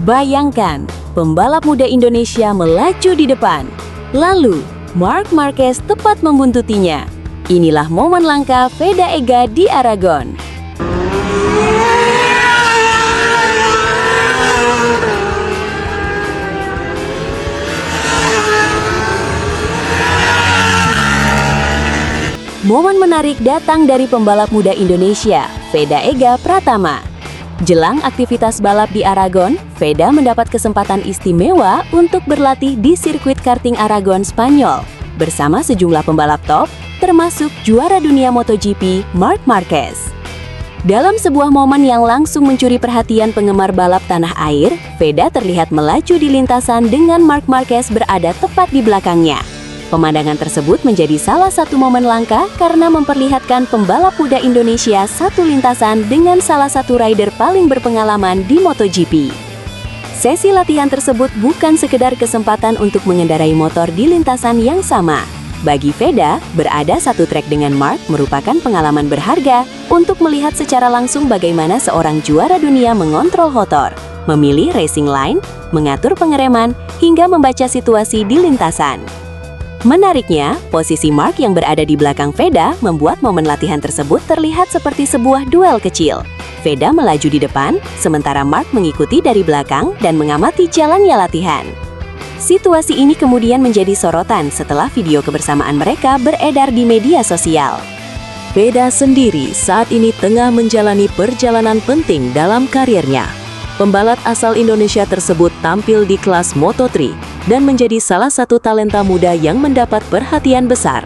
Bayangkan, pembalap muda Indonesia melaju di depan. Lalu, Marc Marquez tepat membuntutinya. Inilah momen langka Veda Ega di Aragon. Momen menarik datang dari pembalap muda Indonesia, Veda Ega Pratama. Jelang aktivitas balap di Aragon, Veda mendapat kesempatan istimewa untuk berlatih di sirkuit karting Aragon, Spanyol, bersama sejumlah pembalap top, termasuk juara dunia MotoGP, Marc Marquez. Dalam sebuah momen yang langsung mencuri perhatian penggemar balap tanah air, Veda terlihat melaju di lintasan dengan Marc Marquez berada tepat di belakangnya. Pemandangan tersebut menjadi salah satu momen langka karena memperlihatkan pembalap muda Indonesia satu lintasan dengan salah satu rider paling berpengalaman di MotoGP. Sesi latihan tersebut bukan sekedar kesempatan untuk mengendarai motor di lintasan yang sama. Bagi Veda, berada satu trek dengan Marc merupakan pengalaman berharga untuk melihat secara langsung bagaimana seorang juara dunia mengontrol motor, memilih racing line, mengatur pengereman, hingga membaca situasi di lintasan. Menariknya, posisi Marc yang berada di belakang Veda membuat momen latihan tersebut terlihat seperti sebuah duel kecil. Veda melaju di depan, sementara Marc mengikuti dari belakang dan mengamati jalannya latihan. Situasi ini kemudian menjadi sorotan setelah video kebersamaan mereka beredar di media sosial. Veda sendiri saat ini tengah menjalani perjalanan penting dalam karirnya. Pembalap asal Indonesia tersebut tampil di kelas Moto3 dan menjadi salah satu talenta muda yang mendapat perhatian besar.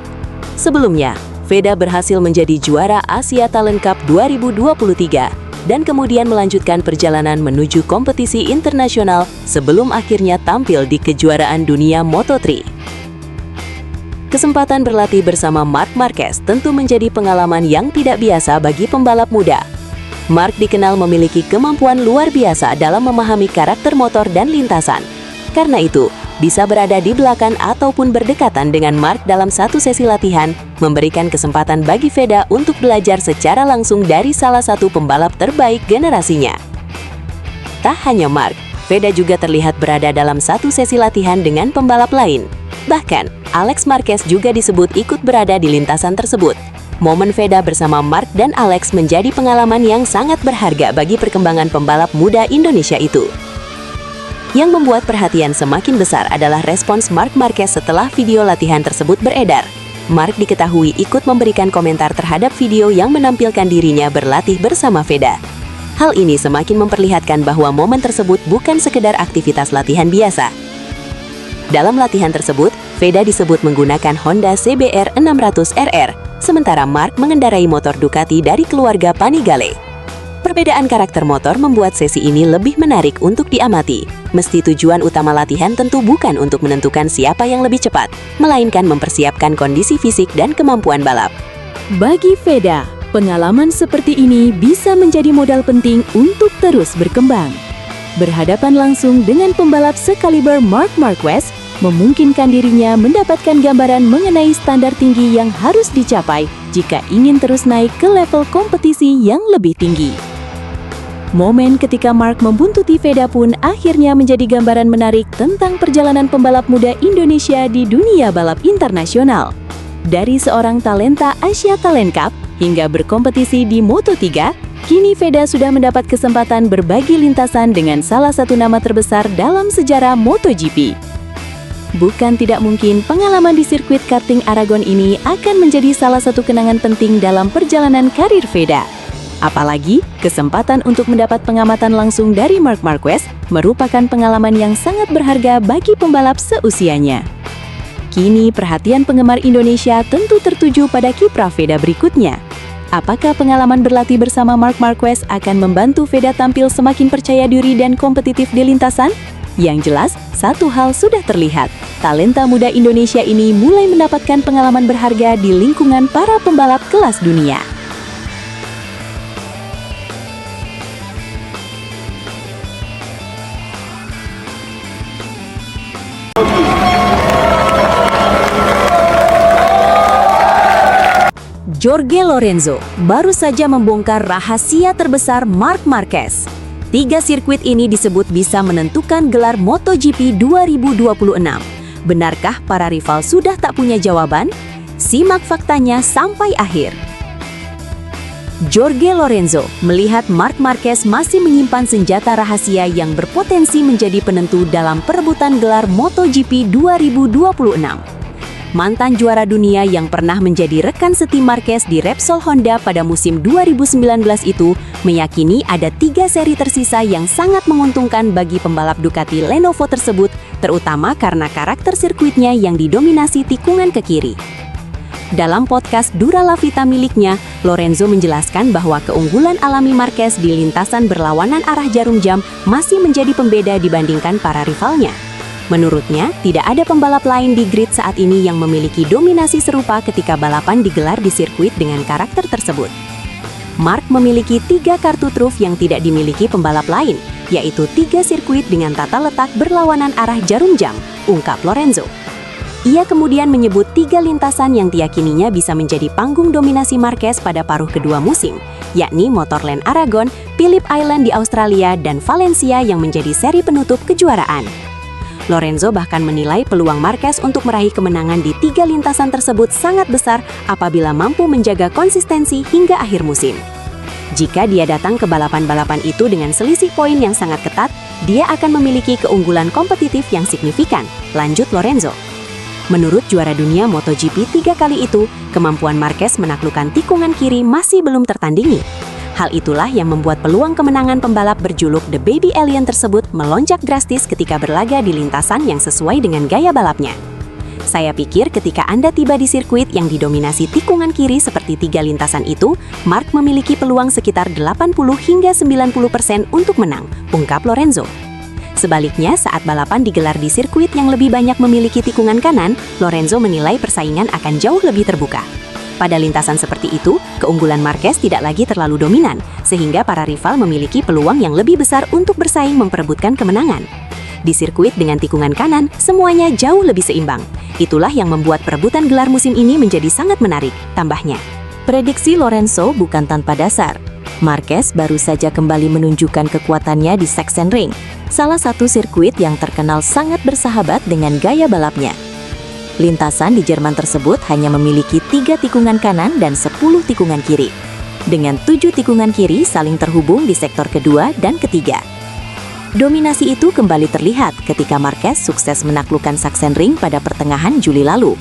Sebelumnya, Veda berhasil menjadi juara Asia Talent Cup 2023 dan kemudian melanjutkan perjalanan menuju kompetisi internasional sebelum akhirnya tampil di kejuaraan dunia Moto3. Kesempatan berlatih bersama Marc Marquez tentu menjadi pengalaman yang tidak biasa bagi pembalap muda. Marc dikenal memiliki kemampuan luar biasa dalam memahami karakter motor dan lintasan. Karena itu, bisa berada di belakang ataupun berdekatan dengan Marc dalam satu sesi latihan, memberikan kesempatan bagi Veda untuk belajar secara langsung dari salah satu pembalap terbaik generasinya. Tak hanya Marc, Veda juga terlihat berada dalam satu sesi latihan dengan pembalap lain. Bahkan, Alex Marquez juga disebut ikut berada di lintasan tersebut. Momen Veda bersama Marc dan Alex menjadi pengalaman yang sangat berharga bagi perkembangan pembalap muda Indonesia itu. Yang membuat perhatian semakin besar adalah respons Marc Marquez setelah video latihan tersebut beredar. Marc diketahui ikut memberikan komentar terhadap video yang menampilkan dirinya berlatih bersama Veda. Hal ini semakin memperlihatkan bahwa momen tersebut bukan sekedar aktivitas latihan biasa. Dalam latihan tersebut, Veda disebut menggunakan Honda CBR 600RR, sementara Marc mengendarai motor Ducati dari keluarga Panigale. Perbedaan karakter motor membuat sesi ini lebih menarik untuk diamati. Meski tujuan utama latihan tentu bukan untuk menentukan siapa yang lebih cepat, melainkan mempersiapkan kondisi fisik dan kemampuan balap. Bagi Veda, pengalaman seperti ini bisa menjadi modal penting untuk terus berkembang. Berhadapan langsung dengan pembalap sekaliber Marc Marquez, memungkinkan dirinya mendapatkan gambaran mengenai standar tinggi yang harus dicapai jika ingin terus naik ke level kompetisi yang lebih tinggi. Momen ketika Marc membuntuti Veda pun akhirnya menjadi gambaran menarik tentang perjalanan pembalap muda Indonesia di dunia balap internasional. Dari seorang talenta Asia Talent Cup hingga berkompetisi di Moto3, kini Veda sudah mendapat kesempatan berbagi lintasan dengan salah satu nama terbesar dalam sejarah MotoGP. Bukan tidak mungkin pengalaman di sirkuit karting Aragon ini akan menjadi salah satu kenangan penting dalam perjalanan karir Veda. Apalagi, kesempatan untuk mendapat pengamatan langsung dari Marc Marquez merupakan pengalaman yang sangat berharga bagi pembalap seusianya. Kini perhatian penggemar Indonesia tentu tertuju pada kiprah Veda berikutnya. Apakah pengalaman berlatih bersama Marc Marquez akan membantu Veda tampil semakin percaya diri dan kompetitif di lintasan? Yang jelas, satu hal sudah terlihat. Talenta muda Indonesia ini mulai mendapatkan pengalaman berharga di lingkungan para pembalap kelas dunia. Jorge Lorenzo baru saja membongkar rahasia terbesar Marc Marquez. Tiga sirkuit ini disebut bisa menentukan gelar MotoGP 2026. Benarkah para rival sudah tak punya jawaban? Simak faktanya sampai akhir. Jorge Lorenzo melihat Marc Marquez masih menyimpan senjata rahasia yang berpotensi menjadi penentu dalam perebutan gelar MotoGP 2026. Mantan juara dunia yang pernah menjadi rekan setim Marquez di Repsol Honda pada musim 2019 itu meyakini ada 3 seri tersisa yang sangat menguntungkan bagi pembalap Ducati Lenovo tersebut, terutama karena karakter sirkuitnya yang didominasi tikungan ke kiri. Dalam podcast Dura La Vita miliknya, Lorenzo menjelaskan bahwa keunggulan alami Marquez di lintasan berlawanan arah jarum jam masih menjadi pembeda dibandingkan para rivalnya. Menurutnya, tidak ada pembalap lain di grid saat ini yang memiliki dominasi serupa ketika balapan digelar di sirkuit dengan karakter tersebut. Marc memiliki 3 kartu truf yang tidak dimiliki pembalap lain, yaitu 3 sirkuit dengan tata letak berlawanan arah jarum jam, ungkap Lorenzo. Ia kemudian menyebut 3 lintasan yang diyakininya bisa menjadi panggung dominasi Marquez pada paruh kedua musim, yakni Motorland Aragon, Phillip Island di Australia, dan Valencia yang menjadi seri penutup kejuaraan. Lorenzo bahkan menilai peluang Marquez untuk meraih kemenangan di 3 lintasan tersebut sangat besar apabila mampu menjaga konsistensi hingga akhir musim. Jika dia datang ke balapan-balapan itu dengan selisih poin yang sangat ketat, dia akan memiliki keunggulan kompetitif yang signifikan, lanjut Lorenzo. Menurut juara dunia MotoGP 3 kali itu, kemampuan Marquez menaklukkan tikungan kiri masih belum tertandingi. Hal itulah yang membuat peluang kemenangan pembalap berjuluk The Baby Alien tersebut melonjak drastis ketika berlaga di lintasan yang sesuai dengan gaya balapnya. Saya pikir ketika Anda tiba di sirkuit yang didominasi tikungan kiri seperti 3 lintasan itu, Marc memiliki peluang sekitar 80 hingga 90% untuk menang, ungkap Lorenzo. Sebaliknya, saat balapan digelar di sirkuit yang lebih banyak memiliki tikungan kanan, Lorenzo menilai persaingan akan jauh lebih terbuka. Pada lintasan seperti itu, keunggulan Marquez tidak lagi terlalu dominan, sehingga para rival memiliki peluang yang lebih besar untuk bersaing memperebutkan kemenangan. Di sirkuit dengan tikungan kanan, semuanya jauh lebih seimbang. Itulah yang membuat perebutan gelar musim ini menjadi sangat menarik, tambahnya. Prediksi Lorenzo bukan tanpa dasar. Marquez baru saja kembali menunjukkan kekuatannya di Sachsenring, salah satu sirkuit yang terkenal sangat bersahabat dengan gaya balapnya. Lintasan di Jerman tersebut hanya memiliki 3 tikungan kanan dan 10 tikungan kiri, dengan 7 tikungan kiri saling terhubung di sektor kedua dan ketiga. Dominasi itu kembali terlihat ketika Marquez sukses menaklukkan Sachsenring pada pertengahan Juli lalu.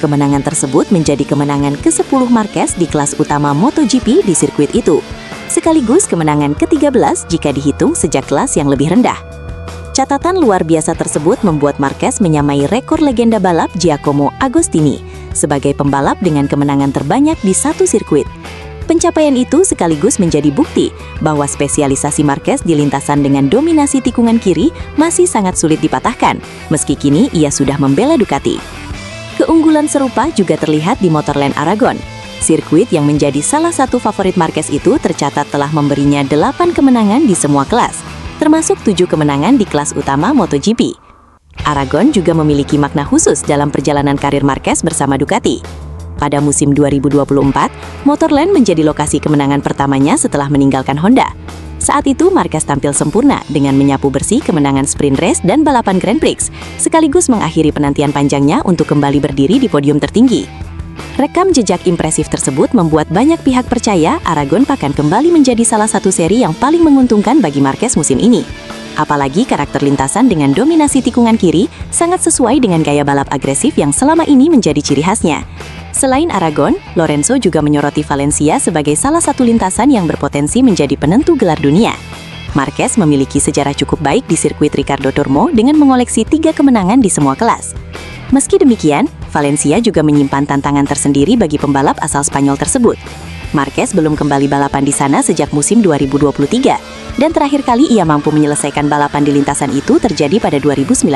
Kemenangan tersebut menjadi kemenangan ke-10 Marquez di kelas utama MotoGP di sirkuit itu, sekaligus kemenangan ke-13 jika dihitung sejak kelas yang lebih rendah. Catatan luar biasa tersebut membuat Marquez menyamai rekor legenda balap Giacomo Agostini sebagai pembalap dengan kemenangan terbanyak di satu sirkuit. Pencapaian itu sekaligus menjadi bukti bahwa spesialisasi Marquez di lintasan dengan dominasi tikungan kiri masih sangat sulit dipatahkan, meski kini ia sudah membela Ducati. Keunggulan serupa juga terlihat di Motorland Aragon. Sirkuit yang menjadi salah satu favorit Marquez itu tercatat telah memberinya 8 kemenangan di semua kelas, termasuk 7 kemenangan di kelas utama MotoGP. Aragon juga memiliki makna khusus dalam perjalanan karir Marquez bersama Ducati. Pada musim 2024, Motorland menjadi lokasi kemenangan pertamanya setelah meninggalkan Honda. Saat itu, Marquez tampil sempurna dengan menyapu bersih kemenangan sprint race dan balapan Grand Prix, sekaligus mengakhiri penantian panjangnya untuk kembali berdiri di podium tertinggi. Rekam jejak impresif tersebut membuat banyak pihak percaya Aragon akan kembali menjadi salah satu seri yang paling menguntungkan bagi Marquez musim ini. Apalagi karakter lintasan dengan dominasi tikungan kiri sangat sesuai dengan gaya balap agresif yang selama ini menjadi ciri khasnya. Selain Aragon, Lorenzo juga menyoroti Valencia sebagai salah satu lintasan yang berpotensi menjadi penentu gelar dunia. Marquez memiliki sejarah cukup baik di sirkuit Ricardo Tormo dengan mengoleksi 3 kemenangan di semua kelas. Meski demikian, Valencia juga menyimpan tantangan tersendiri bagi pembalap asal Spanyol tersebut. Marquez belum kembali balapan di sana sejak musim 2023, dan terakhir kali ia mampu menyelesaikan balapan di lintasan itu terjadi pada 2019.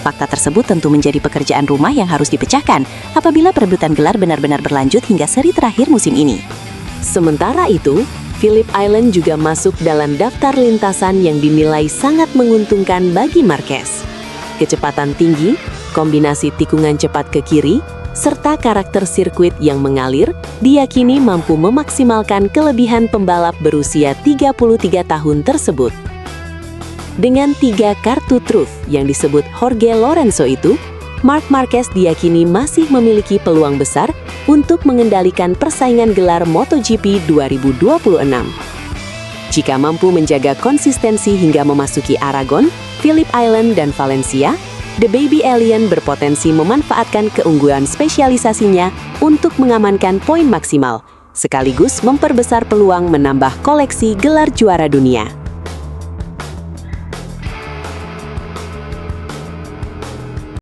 Fakta tersebut tentu menjadi pekerjaan rumah yang harus dipecahkan apabila perebutan gelar benar-benar berlanjut hingga seri terakhir musim ini. Sementara itu, Phillip Island juga masuk dalam daftar lintasan yang dinilai sangat menguntungkan bagi Marquez. Kecepatan tinggi, kombinasi tikungan cepat ke kiri, serta karakter sirkuit yang mengalir, diyakini mampu memaksimalkan kelebihan pembalap berusia 33 tahun tersebut. Dengan 3 kartu truf yang disebut Jorge Lorenzo itu, Marc Marquez diyakini masih memiliki peluang besar untuk mengendalikan persaingan gelar MotoGP 2026. Jika mampu menjaga konsistensi hingga memasuki Aragon, Phillip Island, dan Valencia, The Baby Alien berpotensi memanfaatkan keunggulan spesialisasinya untuk mengamankan poin maksimal, sekaligus memperbesar peluang menambah koleksi gelar juara dunia.